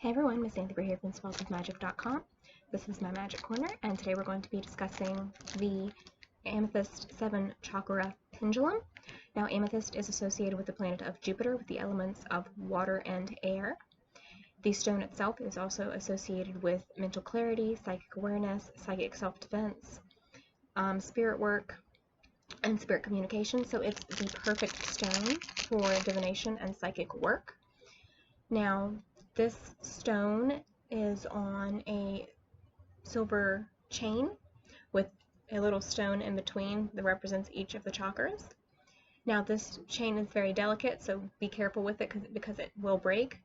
Hey everyone, Miss Anthony here from spellsofmagic.com. This is my magic corner, and today we're going to be discussing the Amethyst 7 Chakra Pendulum. Now, Amethyst is associated with the planet of Jupiter with the elements of water and air. The stone itself is also associated with mental clarity, psychic awareness, psychic self-defense, spirit work, and spirit communication, so it's the perfect stone for divination and psychic work. Now, this stone is on a silver chain with a little stone in between that represents each of the chakras. Now, this chain is very delicate, so be careful with it because it will break.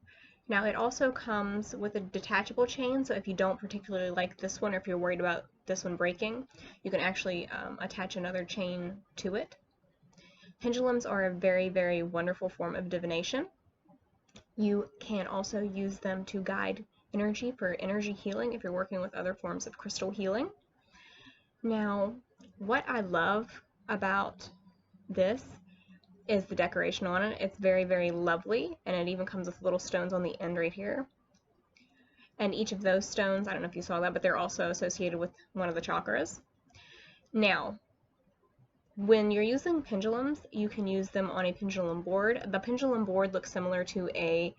Now, it also comes with a detachable chain, so if you don't particularly like this one or if you're worried about this one breaking, you can actually attach another chain to it. Pendulums are a very, very wonderful form of divination. You can also use them to guide energy for energy healing if you're working with other forms of crystal healing. Now, what I love about this is the decoration on it. It's very, very lovely, and it even comes with little stones on the end right here. And each of those stones, I don't know if you saw that, but they're also associated with one of the chakras. Now, when you're using pendulums, you can use them on a pendulum board. The pendulum board looks similar to a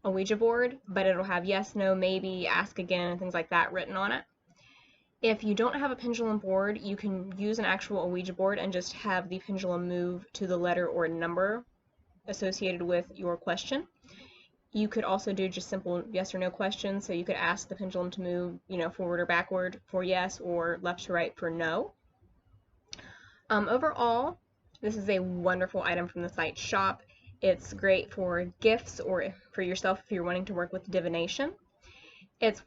Ouija board, but it'll have yes, no, maybe, ask again, and things like that written on it. If you don't have a pendulum board, you can use an actual Ouija board and just have the pendulum move to the letter or number associated with your question. You could also do just simple yes or no questions, so you could ask the pendulum to move, forward or backward for yes or left to right for no. Overall, this is a wonderful item from the site shop. It's great for gifts or for yourself if you're wanting to work with divination. It's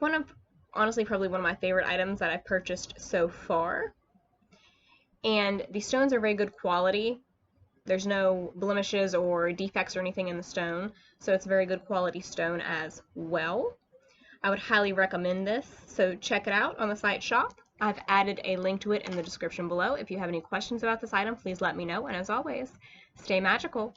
honestly probably one of my favorite items that I've purchased so far. And the stones are very good quality. There's no blemishes or defects or anything in the stone, so it's a very good quality stone as well. I would highly recommend this, so check it out on the site shop. I've added a link to it in the description below. If you have any questions about this item, please let me know, and as always, stay magical.